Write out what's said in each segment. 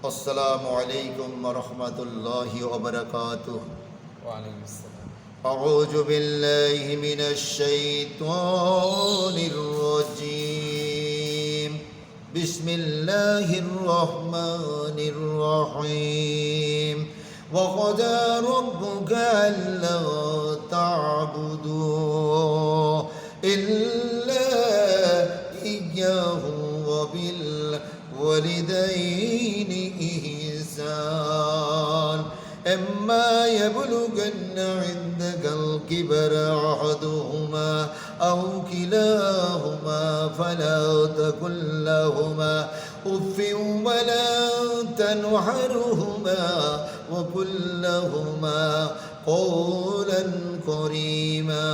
अस्सलामु अलैकुम वरहमतुल्लाहि वबरकातुह। वालेकुम अस्सलाम। अऊज़ु बिल्लाहि मिनश शैतानिर रजीम। बिस्मिल्लाहिर रहमानिर रहीम। वक़ज़ा रब्बुका अल्ला तअबुदू इल्ला इय्याहु व बिल वलिदैनि इहसान। إما يبلغن عندك الكبر أحدهما أو كلاهما فلا تقل لهما أف ولا تنهرهما وقل لهما قولا كريما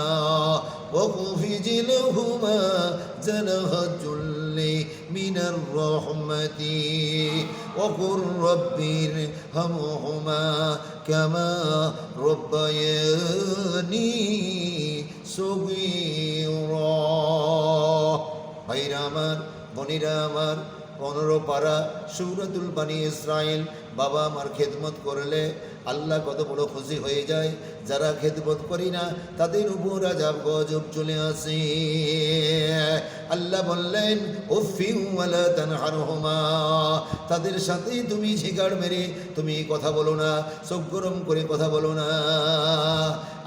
واخفض لهما جناح الذل من الرحمة وقل رب ارحمهما كما ربياني صغيرا। ভাইরা আমার, বোনেরা আমার, 15 পারা সূরাতুল বানি ইসরাইল। বাবা আমার খেদমত করলে আল্লাহ কত বড় খুশি হয়ে যায়। যারা খেদমত করি না তাদের উপর আযাব গজব চলে আসে। আল্লাহ বললেন উফি ওয়ালা তানহারহুমা, তাদের সাথে তুমি ঝিগাড় মেরে তুমি কথা বলো না, চোখ গরম করে কথা বলো না।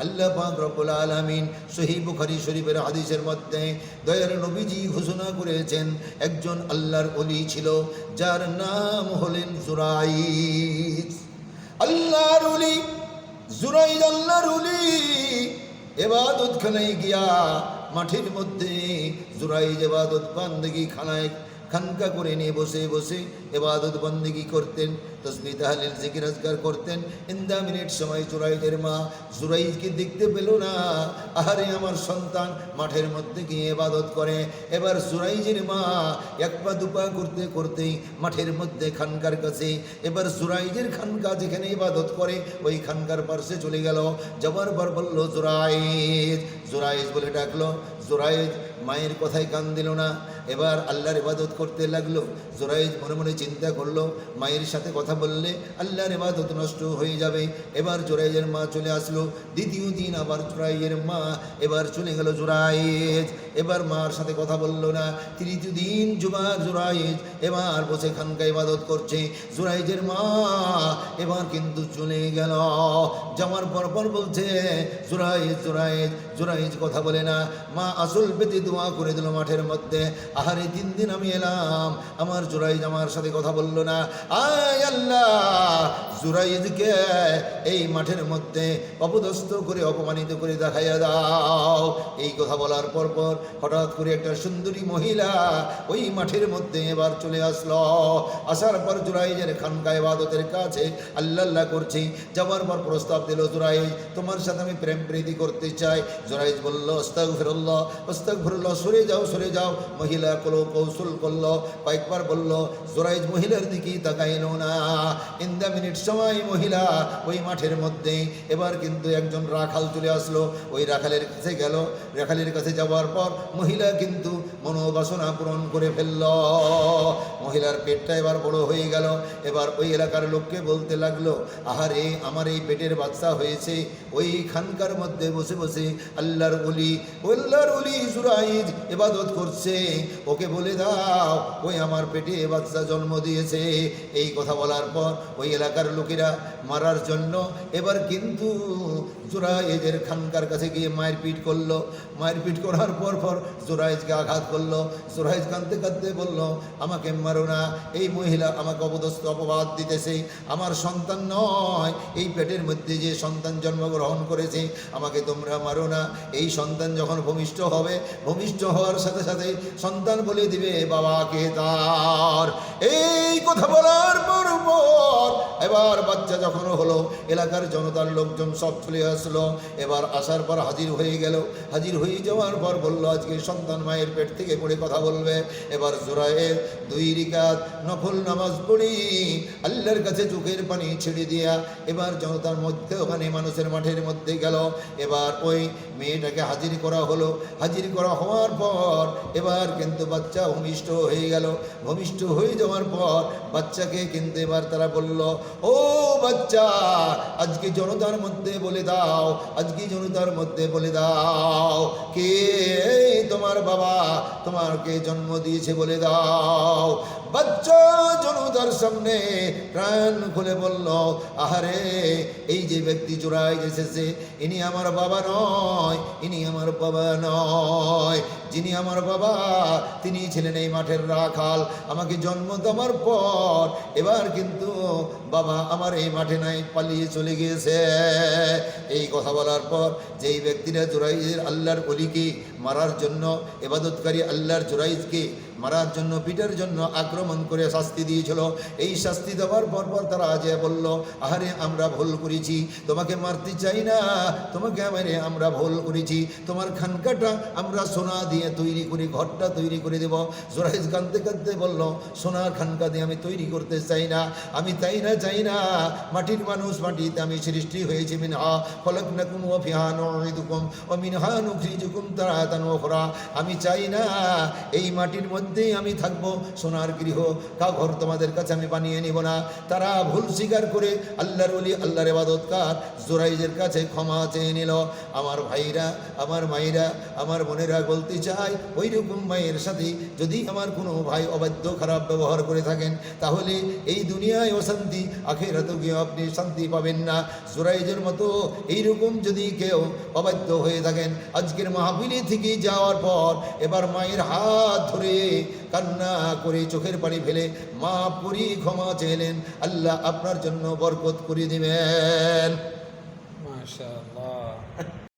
আল্লাহ পাক রব্বুল আলামিন সহিহ বুখারী শরীফের হাদিসের মধ্যে দয়ার নবীজি ঘোষণা করেছেন, একজন আল্লাহর ওলি ছিল যার নাম হলেন জুরাইজ। আল্লাহর ওলি জুরাইজ, আল্লাহর ওলি ইবাদত খানায় গিয়া মাঠের মধ্যে জুরাইজ ইবাদত বান্দেগি খানকা করে নিয়ে বসে বসে ইবাদত বন্দেগি করতেন, তাসবিহ তাহলিল জিকির আজকার করতেন। ইন্দা মিনিট সময় জুরাইজের মা জুরাইজকে দেখতে পেল না। আহারে আমার সন্তান মাঠের মধ্যে গিয়ে ইবাদত করে। এবার জুরাইজের মা এক পা দুপা করতে করতেই মাঠের মধ্যে খানকার কাছে, এবার জুরাইজের খানকা যেখানে ইবাদত করে ওই খানকার পার্শ্বে চলে গেল। যাবার পর বলল জুরাইজ, জুরাইজ বলে ডাকলো। জুরাইজ মায়ের কথায় কান দিল না, এবার আল্লাহর ইবাদত করতে লাগলো। জুরাইজ মনে মনে চিন্তা করলো, মায়ের সাথে কথা বললে আল্লাহর ইবাদত নষ্ট হয়ে যাবে। এবার জুরাইজের মা চলে আসলো। দ্বিতীয় দিন আবার জুরাইজের মা এবার চলে গেল জুরাইজ, এবার মার সাথে কথা বললো না। তৃতীয় দিন জুরাইজ এবার বসে খানকা ইবাদত করছে। জুরাইজের মা এবার কিন্তু চলে গেল। যাওয়ার পর বলছে জুরাইজ জুরাইজ জুরাইজ কথা বলে না। মা আসল পেতে দোয়া করে দিল মাঠের মধ্যে। আহারে 3 দিন আমি এলাম, আমার জুরাইজ আমার সাথে কথা বলল না। আয় আল্লাহ, জুরাইজকে এই মাঠের মধ্যে অপদস্থ করে অপমানিত করে দেখাইয়া দাও। এই কথা বলার পর হঠাৎ করে একটা সুন্দরী মহিলা ওই মাঠের মধ্যে এবার চলে আসলো। আসার পর জুরাইজের খানকা ইবাদতের কাছে আল্লাহ আল্লাহ করছি। যাওয়ার পর প্রস্তাব দিল, জুরাইজ তোমার সাথে আমি প্রেম প্রীতি করতে চাই। জুরাইজ বলল আস্তাগফিরুল্লাহ আস্তাগফিরুল্লাহ, সরে যাও সরে যাও। মহিলা কৌশল করলো, কয়েকবার বলল। জুরাইজ মহিলার দিকেই তাকাইল না। ইন দ্য মিনিট সময় মহিলা ওই মাঠের মধ্যে এবার কিন্তু একজন রাখাল চলে আসলো। ওই রাখালের কাছে গেল। রাখালের কাছে যাওয়ার পর মহিলা কিন্তু মনোবাসনা পূরণ করে ফেলল। মহিলার পেটটা এবার বড় হয়ে গেল। এবার ওই এলাকার লোককে বলতে লাগলো, আহারে আমার এই পেটের বাচ্চা হয়েছে। ওই খানকার মধ্যে বসে বসে আল্লাহর ওলি জুরাইজ ইবাদত করছে, ওকে বলে দাও ওই আমার পেটে বাচ্চা জন্ম দিয়েছে। এই কথা বলার পর ওই এলাকার লোকেরা মারার জন্য এবার কিন্তু জুরাইজের খানকার কাছে গিয়ে মারপিট করলো। মারপিট করার পর জুরাইজকে আঘাত করলো। জুরাইজ কাঁদতে কাঁদতে বলল, আমাকে মারো না, এই মহিলা আমাকে অপবাদ দিতেছে। আমার সন্তান নয়, এই পেটের মধ্যে যে সন্তান জন্মগ্রহণ করেছে আমাকে তোমরা মারো না। এই সন্তান যখন ভূমিষ্ঠ হবে, ভূমিষ্ঠ হওয়ার সাথে সাথে সন্তান বলে দিবে বাবাকে তার। এই কথা বলার পর এবার বাচ্চা যখন হলো, এলাকার জনতার লোকজন সব চলে আসলো। এবার আসার পর হাজির হয়ে গেল। হাজির হয়ে যাওয়ার পর বলল, আজকে সন্তান মায়ের পেট থেকে পড়ে কথা বলবে। এবার জুরাইর 2 রাকাত নফল নামাজ পড়ি আল্লাহর কাছে চোখের পানি ছেড়ে দিয়া এবার জনতার মধ্যে ওখানে মানুষের মাঠের মধ্যে গেল। এবার ওই মেয়েটাকে হাজির করা হলো। হাজির করা হওয়ার পর এবার কিন্তু বাচ্চা ভূমিষ্ঠ হয়ে গেল। ভূমিষ্ঠ হয়ে যাওয়ার পর বাচ্চাকে কিন্তু এবার তারা বলল, ও বাচ্চা, আজকে জনতার মধ্যে বলে দাও, আজকে জনতার মধ্যে বলে দাও কে তোমার বাবা, তোমাকে জন্ম দিয়েছে বলে দাও। বাচ্চা জনতার সামনে প্রাণ খুলে বলল, আহারে, এই যে ব্যক্তি চোরাই এসেছে, ইনি আমার বাবা নয়, ইনি আমার বাবা নয়। যিনি আমার বাবা তিনি ছিলেন এই মাঠের রাখাল। আমাকে জন্ম দেওয়ার পর এবার কিন্তু বাবা আমার এই মাঠে নাই, পালিয়ে চলে গিয়েছে। এই কথা বলার পর যেই ব্যক্তিরা জুরাইজের আল্লাহর ওলিকে মারার জন্য, ইবাদতকারী আল্লাহর জুরাইজকে মারার জন্য, পিটার জন্য আক্রমণ করে শাস্তি দিয়েছিল, এই শাস্তি দেওয়ার পর তারা আজ বলল, আহারে আমরা ভুল করেছি, তোমাকে মারতে চাই না, তোমাকে আমরা ভুল করেছি, তোমার খানকাটা আমরা সোনা দিয়ে তৈরি করে, ঘরটা তৈরি করে দেব। জুরাইজ কাঁদতে কাঁদতে বলল, সোনার খানকা দিয়ে আমি তৈরি করতে চাই না, আমি চাই না, মাটির মানুষ, মাটিতে আমি সৃষ্টি হয়েছি, মিনহা খলাকনাকুম ওয়া ফিহা নুঈদুকুম ওয়া মিনহা নুখরিজুকুম তারাতান উখরা। আমি চাই না এই মাটির মধ্যেই আমি থাকবো, সোনার গৃহ ঘর তোমাদের কাছে আমি বানিয়ে নিব না। তারা ভুল স্বীকার করে আল্লাহর ওলি, আল্লাহর ইবাদতকার জুরাইজের কাছে ক্ষমা চেয়ে নিল। আমার ভাইরা, আমার মায়েরা, আমার বোনেরা বলতে চাই, ওই রকম মায়ের সাথে যদি আমার কোনো ভাই অবাধ্য খারাপ ব্যবহার করে থাকেন, তাহলে এই দুনিয়ায় অশান্তি, আখিরাতে গিয়ে আপনি শান্তি পাবেন না। জুরাইজের মতো এইরকম যদি কেউ অবাধ্য হয়ে থাকেন, আজকের মাহফিলে থেকে যাওয়ার পর এবার মায়ের হাত ধরে কান্না করে চোখের পানি ফেলে মাফ করি, ক্ষমা চাইলেন, আল্লাহ আপনার জন্য বরকত করে দিবেন। মাশাআল্লাহ।